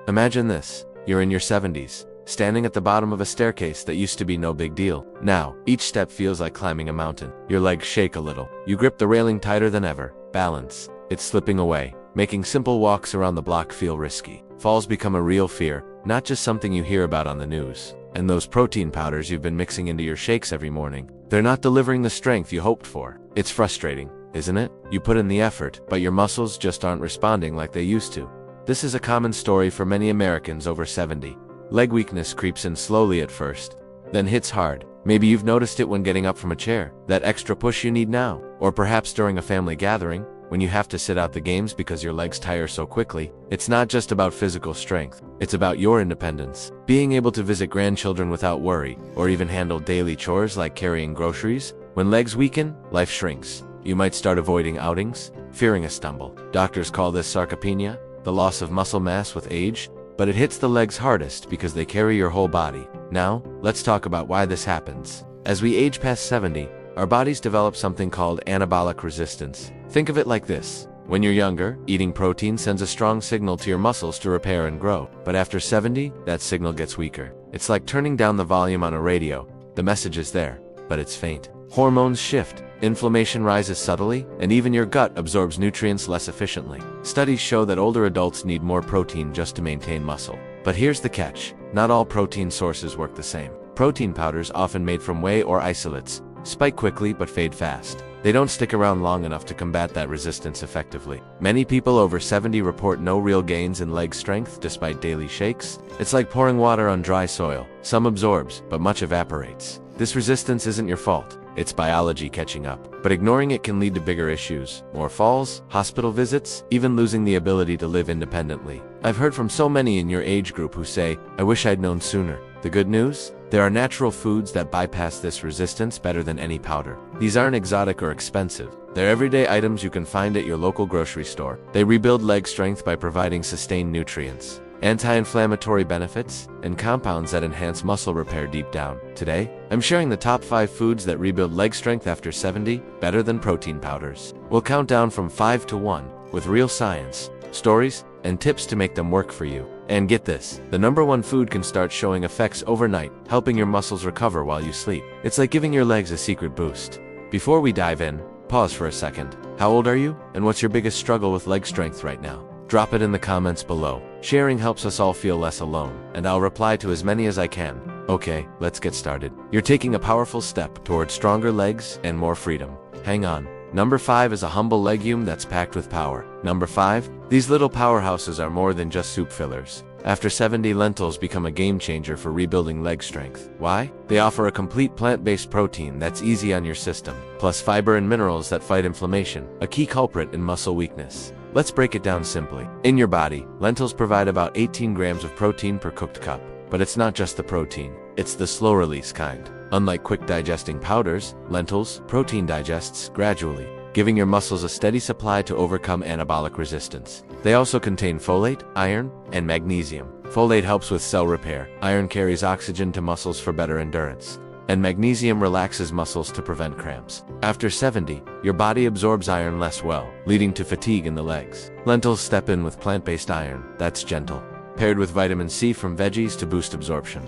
Imagine this. You're in your 70s, standing at the bottom of a staircase that used to be no big deal. Now, each step feels like climbing a mountain. Your legs shake a little. You grip the railing tighter than ever. Balance. It's slipping away, making simple walks around the block feel risky. Falls become a real fear, not just something you hear about on the news. And those protein powders you've been mixing into your shakes every morning, they're not delivering the strength you hoped for. It's frustrating, isn't it? You put in the effort, but your muscles just aren't responding like they used to. This is a common story for many Americans over 70. Leg weakness creeps in slowly at first, then hits hard. Maybe you've noticed it when getting up from a chair, that extra push you need now. Or perhaps during a family gathering, when you have to sit out the games because your legs tire so quickly. It's not just about physical strength, it's about your independence. Being able to visit grandchildren without worry, or even handle daily chores like carrying groceries. When legs weaken, life shrinks. You might start avoiding outings, fearing a stumble. Doctors call this sarcopenia, the loss of muscle mass with age, but it hits the legs hardest because they carry your whole body. Now, let's talk about why this happens. As we age past 70, our bodies develop something called anabolic resistance. Think of it like this. When you're younger, eating protein sends a strong signal to your muscles to repair and grow. But after 70, that signal gets weaker. It's like turning down the volume on a radio. The message is there, but it's faint. Hormones shift, inflammation rises subtly, and even your gut absorbs nutrients less efficiently. Studies show that older adults need more protein just to maintain muscle. But here's the catch. Not all protein sources work the same. Protein powders, often made from whey or isolates, spike quickly but fade fast. They don't stick around long enough to combat that resistance effectively. Many people over 70 report no real gains in leg strength despite daily shakes. It's like pouring water on dry soil. Some absorbs, but much evaporates. This resistance isn't your fault. It's biology catching up. But ignoring it can lead to bigger issues. More falls, hospital visits, even losing the ability to live independently. I've heard from so many in your age group who say, "I wish I'd known sooner." The good news? There are natural foods that bypass this resistance better than any powder. These aren't exotic or expensive. They're everyday items you can find at your local grocery store. They rebuild leg strength by providing sustained nutrients, anti-inflammatory benefits, and compounds that enhance muscle repair deep down. Today, I'm sharing the top 5 foods that rebuild leg strength after 70, better than protein powders. We'll count down from 5 to 1, with real science, stories, and tips to make them work for you. And get this, the #1 food can start showing effects overnight, helping your muscles recover while you sleep. It's like giving your legs a secret boost. Before we dive in, pause for a second. How old are you? And what's your biggest struggle with leg strength right now? Drop it in the comments below. Sharing helps us all feel less alone, and I'll reply to as many as I can. Okay, let's get started. You're taking a powerful step towards stronger legs and more freedom. Hang on. Number 5 is a humble legume that's packed with power. Number 5, these little powerhouses are more than just soup fillers. After 70, lentils become a game changer for rebuilding leg strength. Why? They offer a complete plant-based protein that's easy on your system, plus fiber and minerals that fight inflammation, a key culprit in muscle weakness. Let's break it down simply. In your body, lentils provide about 18 grams of protein per cooked cup. But it's not just the protein, it's the slow-release kind. Unlike quick-digesting powders, lentils, protein digests gradually, giving your muscles a steady supply to overcome anabolic resistance. They also contain folate, iron, and magnesium. Folate helps with cell repair, iron carries oxygen to muscles for better endurance, and magnesium relaxes muscles to prevent cramps. After 70, your body absorbs iron less well, leading to fatigue in the legs. Lentils step in with plant-based iron that's gentle, paired with vitamin C from veggies to boost absorption.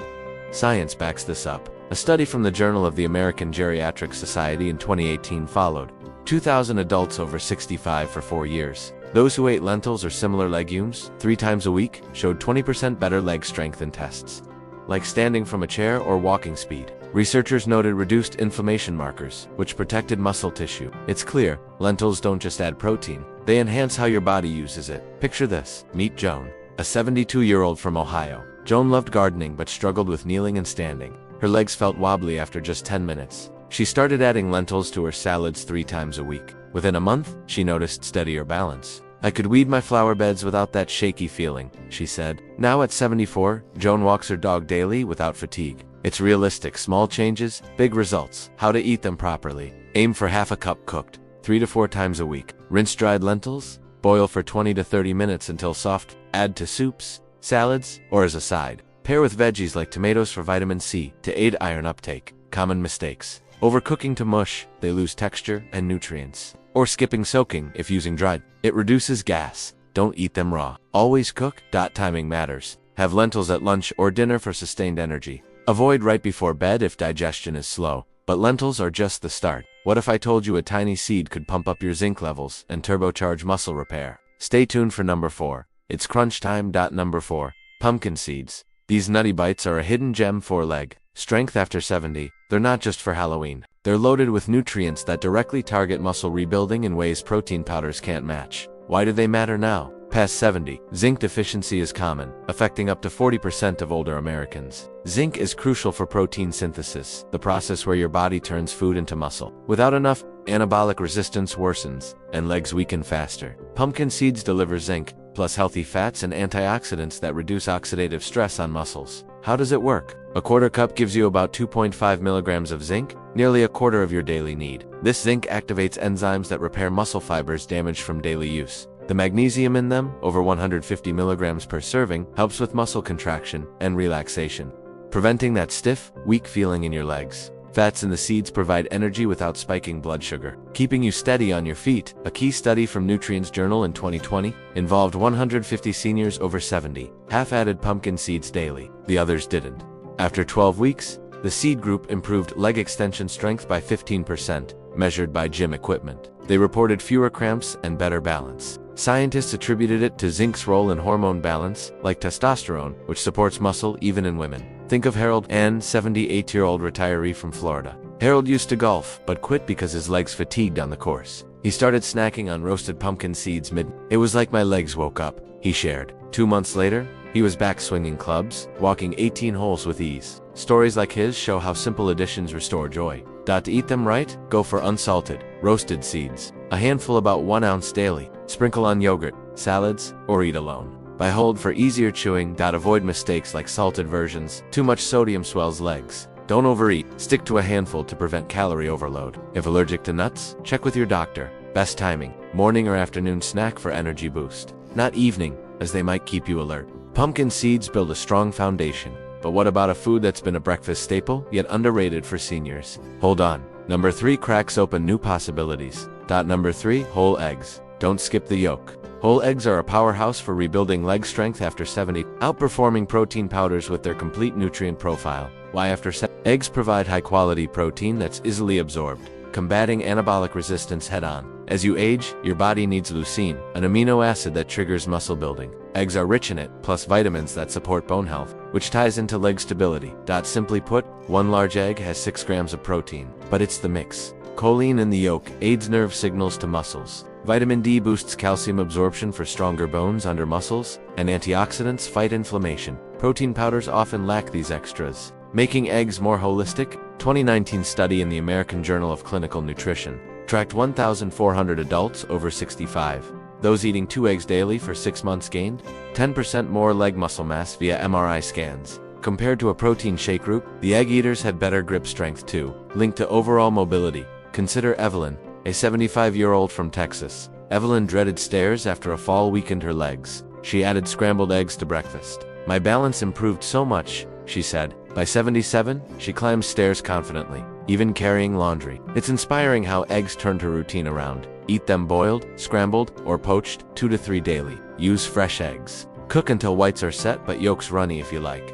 Science backs this up. A study from the Journal of the American Geriatric Society in 2018 followed 2,000 adults over 65 for 4 years. Those who ate lentils or similar legumes 3 times a week showed 20% better leg strength in tests, like standing from a chair or walking speed. Researchers noted reduced inflammation markers, which protected muscle tissue. It's clear, lentils don't just add protein, they enhance how your body uses it. Picture this. Meet Joan, a 72-year-old from Ohio. Joan loved gardening but struggled with kneeling and standing. Her legs felt wobbly after just 10 minutes. She started adding lentils to her salads 3 times a week. Within a month, she noticed steadier balance. "I could weed my flower beds without that shaky feeling," she said. Now at 74, Joan walks her dog daily without fatigue. It's realistic, small changes, big results. How to eat them properly. Aim for half a cup cooked, 3 to 4 times a week. Rinse dried lentils, boil for 20 to 30 minutes until soft. Add to soups, salads, or as a side. Pair with veggies like tomatoes for vitamin C to aid iron uptake. Common mistakes. Overcooking to mush, they lose texture and nutrients. Or skipping soaking if using dried. It reduces gas. Don't eat them raw. Always cook. Timing matters. Have lentils at lunch or dinner for sustained energy. Avoid right before bed if digestion is slow. But lentils are just the start. What if I told you a tiny seed could pump up your zinc levels and turbocharge muscle repair? Stay tuned for number 4. It's crunch time. Number 4. Pumpkin seeds. These nutty bites are a hidden gem for leg strength after 70. They're not just for Halloween. They're loaded with nutrients that directly target muscle rebuilding in ways protein powders can't match. Why do they matter now? Past 70, zinc deficiency is common, affecting up to 40% of older Americans. Zinc is crucial for protein synthesis, the process where your body turns food into muscle. Without enough, anabolic resistance worsens, and legs weaken faster. Pumpkin seeds deliver zinc, plus healthy fats and antioxidants that reduce oxidative stress on muscles. How does it work? A quarter cup gives you about 2.5 milligrams of zinc, nearly a quarter of your daily need. This zinc activates enzymes that repair muscle fibers damaged from daily use. The magnesium in them, over 150 milligrams per serving, helps with muscle contraction and relaxation, preventing that stiff, weak feeling in your legs. Fats in the seeds provide energy without spiking blood sugar, keeping you steady on your feet. A key study from Nutrients Journal in 2020 involved 150 seniors over 70. Half added pumpkin seeds daily, the others didn't. After 12 weeks, the seed group improved leg extension strength by 15%, measured by gym equipment. They reported fewer cramps and better balance. Scientists attributed it to zinc's role in hormone balance, like testosterone, which supports muscle even in women. Think of Harold, an 78-year-old retiree from Florida. Harold used to golf, but quit because his legs fatigued on the course. He started snacking on roasted pumpkin seeds It was like my legs woke up, he shared. 2 months later, he was back swinging clubs, walking 18 holes with ease. Stories like his show how simple additions restore joy. To eat them right, go for unsalted, roasted seeds. A handful about 1 ounce daily. Sprinkle on yogurt, salads, or eat alone. By hold for easier chewing. Avoid mistakes like salted versions. Too much sodium swells legs. Don't overeat. Stick to a handful to prevent calorie overload. If allergic to nuts, check with your doctor. Best timing, morning or afternoon snack for energy boost. Not evening, as they might keep you alert. Pumpkin seeds build a strong foundation. But what about a food that's been a breakfast staple, yet underrated for seniors? Hold on. Number 3 cracks open new possibilities. Number 3, whole eggs. Don't skip the yolk. Whole eggs are a powerhouse for rebuilding leg strength after 70, outperforming protein powders with their complete nutrient profile. Why after 70? Eggs provide high-quality protein that's easily absorbed, combating anabolic resistance head-on. As you age, your body needs leucine, an amino acid that triggers muscle building. Eggs are rich in it, plus vitamins that support bone health, which ties into leg stability. Simply put, 1 large egg has 6 grams of protein, but it's the mix. Choline in the yolk aids nerve signals to muscles. Vitamin D boosts calcium absorption for stronger bones under muscles, and antioxidants fight inflammation. Protein powders often lack these extras, making eggs more holistic. 2019 study in the American Journal of Clinical Nutrition tracked 1,400 adults over 65. Those eating 2 eggs daily for 6 months gained 10% more leg muscle mass via MRI scans. Compared to a protein shake group, the egg eaters had better grip strength too, linked to overall mobility. Consider Evelyn, a 75-year-old from Texas. Evelyn dreaded stairs after a fall weakened her legs. She added scrambled eggs to breakfast. My balance improved so much, she said. By 77, she climbs stairs confidently, even carrying laundry. It's inspiring how eggs turned her routine around. Eat them boiled, scrambled, or poached, 2 to 3 daily. Use fresh eggs. Cook until whites are set but yolks runny if you like.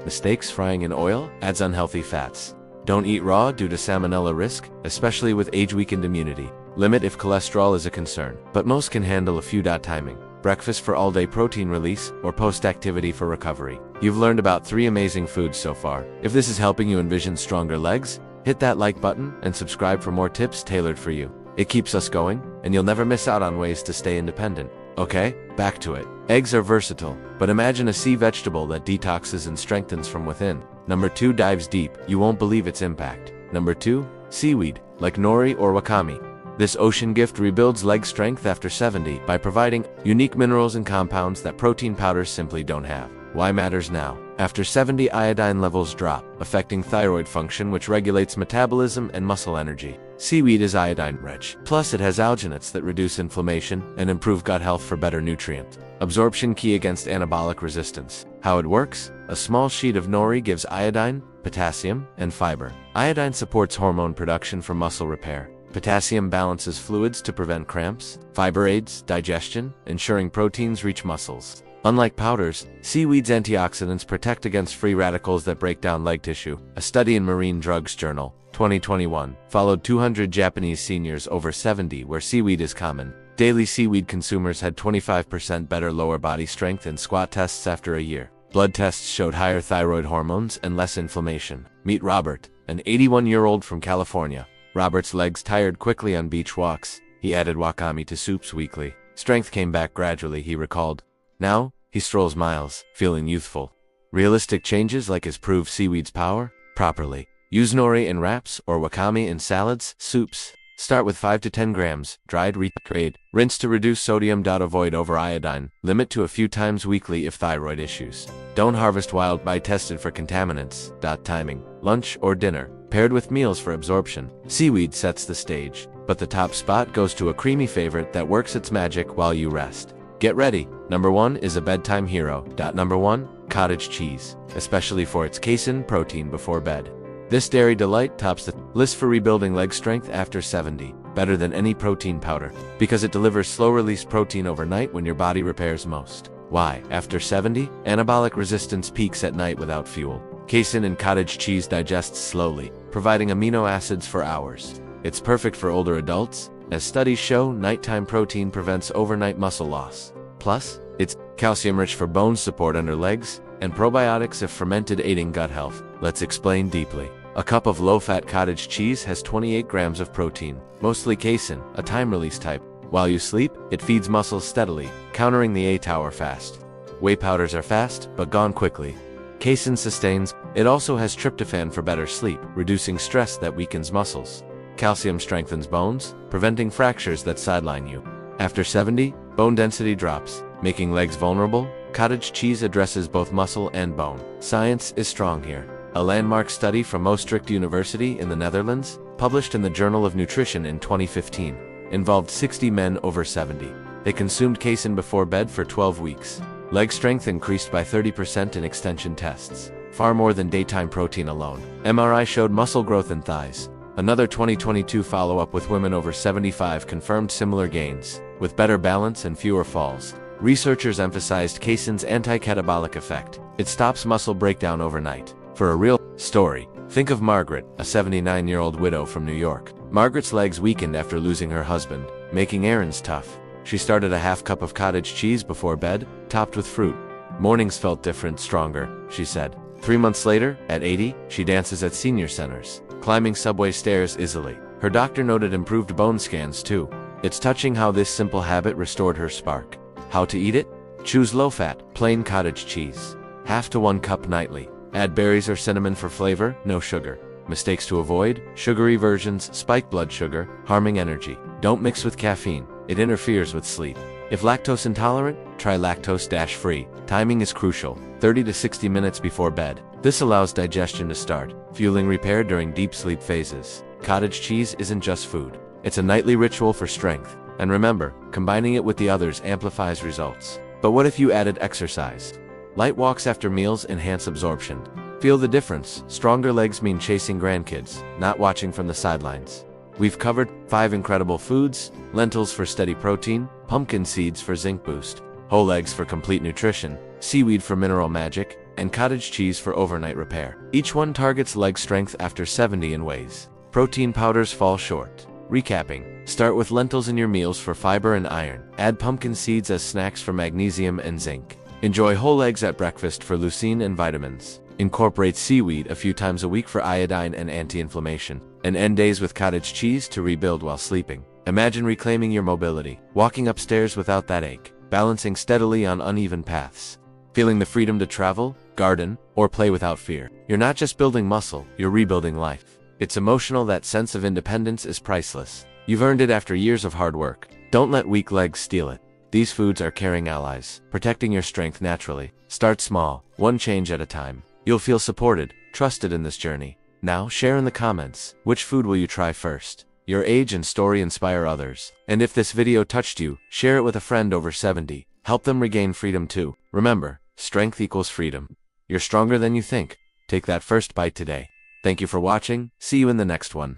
Mistakes: frying in oil adds unhealthy fats. Don't eat raw due to salmonella risk, especially with age-weakened immunity. Limit if cholesterol is a concern, but most can handle a few. Timing: breakfast for all-day protein release or post-activity for recovery. You've learned about 3 amazing foods so far. If this is helping you envision stronger legs, hit that like button and subscribe for more tips tailored for you. It keeps us going, and you'll never miss out on ways to stay independent. Okay, back to it. Eggs are versatile, but imagine a sea vegetable that detoxes and strengthens from within. Number 2 dives deep. You won't believe its impact. Number 2, seaweed, like nori or wakame. This ocean gift rebuilds leg strength after 70 by providing unique minerals and compounds that protein powders simply don't have. Why matters now? After 70, iodine levels drop, affecting thyroid function, which regulates metabolism and muscle energy. Seaweed is iodine-rich. Plus, it has alginates that reduce inflammation and improve gut health for better nutrient absorption, key against anabolic resistance. How it works? A small sheet of nori gives iodine, potassium, and fiber. Iodine supports hormone production for muscle repair. Potassium balances fluids to prevent cramps. Fiber aids digestion, ensuring proteins reach muscles. Unlike powders, seaweed's antioxidants protect against free radicals that break down leg tissue. A study in Marine Drugs Journal, 2021, followed 200 Japanese seniors over 70 where seaweed is common. Daily seaweed consumers had 25% better lower body strength in squat tests after a year. Blood tests showed higher thyroid hormones and less inflammation. Meet Robert, an 81-year-old from California. Robert's legs tired quickly on beach walks. He added wakame to soups weekly. Strength came back gradually, he recalled. Now, he strolls miles, feeling youthful. Realistic changes like his prove seaweed's power? Properly. Use nori in wraps or wakame in salads, soups. Start with 5 to 10 grams, dried grade. Rinse to reduce sodium. Avoid over iodine. Limit to a few times weekly if thyroid issues. Don't harvest wild. Buy tested for contaminants. Timing, lunch or dinner, paired with meals for absorption. Seaweed sets the stage, but the top spot goes to a creamy favorite that works its magic while you rest. Get ready. Number 1 is a bedtime hero. Number 1, cottage cheese, especially for its casein protein before bed. This dairy delight tops the list for rebuilding leg strength after 70, better than any protein powder, because it delivers slow-release protein overnight when your body repairs most. Why? After 70, anabolic resistance peaks at night without fuel. Casein in cottage cheese digests slowly, providing amino acids for hours. It's perfect for older adults. As studies show, nighttime protein prevents overnight muscle loss. Plus, it's calcium-rich for bone support under legs, and probiotics if fermented, aiding gut health. Let's explain deeply. A cup of low-fat cottage cheese has 28 grams of protein, mostly casein, a time-release type. While you sleep, it feeds muscles steadily, countering the 8-hour fast. Whey powders are fast, but gone quickly. Casein sustains. It also has tryptophan for better sleep, reducing stress that weakens muscles. Calcium strengthens bones, preventing fractures that sideline you. After 70, bone density drops, making legs vulnerable. Cottage cheese addresses both muscle and bone. Science is strong here. A landmark study from Maastricht University in the Netherlands, published in the Journal of Nutrition in 2015, involved 60 men over 70. They consumed casein before bed for 12 weeks. Leg strength increased by 30% in extension tests, far more than daytime protein alone. MRI showed muscle growth in thighs. Another 2022 follow-up with women over 75 confirmed similar gains, with better balance and fewer falls. Researchers emphasized casein's anti-catabolic effect. It stops muscle breakdown overnight. For a real story, think of Margaret, a 79-year-old widow from New York. Margaret's legs weakened after losing her husband, making errands tough. She started a half cup of cottage cheese before bed, topped with fruit. Mornings felt different, stronger, she said. 3 months later, at 80, she dances at senior centers, climbing subway stairs easily. Her doctor noted improved bone scans too. It's touching how this simple habit restored her spark. How to eat it? Choose low-fat, plain cottage cheese. Half to 1 cup nightly. Add berries or cinnamon for flavor, no sugar. Mistakes to avoid: sugary versions spike blood sugar, harming energy. Don't mix with caffeine, it interferes with sleep. If lactose intolerant, try lactose-free. Timing is crucial, 30 to 60 minutes before bed. This allows digestion to start, fueling repair during deep sleep phases. Cottage cheese isn't just food. It's a nightly ritual for strength. And remember, combining it with the others amplifies results. But what if you added exercise? Light walks after meals enhance absorption. Feel the difference. Stronger legs mean chasing grandkids, not watching from the sidelines. We've covered 5 incredible foods: lentils for steady protein, pumpkin seeds for zinc boost, whole eggs for complete nutrition, seaweed for mineral magic, and cottage cheese for overnight repair. Each one targets leg strength after 70 in ways protein powders fall short. Recapping: start with lentils in your meals for fiber and iron. Add pumpkin seeds as snacks for magnesium and zinc. Enjoy whole eggs at breakfast for leucine and vitamins. Incorporate seaweed a few times a week for iodine and anti-inflammation. And end days with cottage cheese to rebuild while sleeping. Imagine reclaiming your mobility, walking upstairs without that ache, balancing steadily on uneven paths. Feeling the freedom to travel, garden, or play without fear. You're not just building muscle, you're rebuilding life. It's emotional. That sense of independence is priceless. You've earned it after years of hard work. Don't let weak legs steal it. These foods are caring allies, protecting your strength naturally. Start small, one change at a time. You'll feel supported, trusted in this journey. Now, share in the comments, which food will you try first? Your age and story inspire others. And if this video touched you, share it with a friend over 70. Help them regain freedom too. Remember, strength equals freedom. You're stronger than you think. Take that first bite today. Thank you for watching. See you in the next one.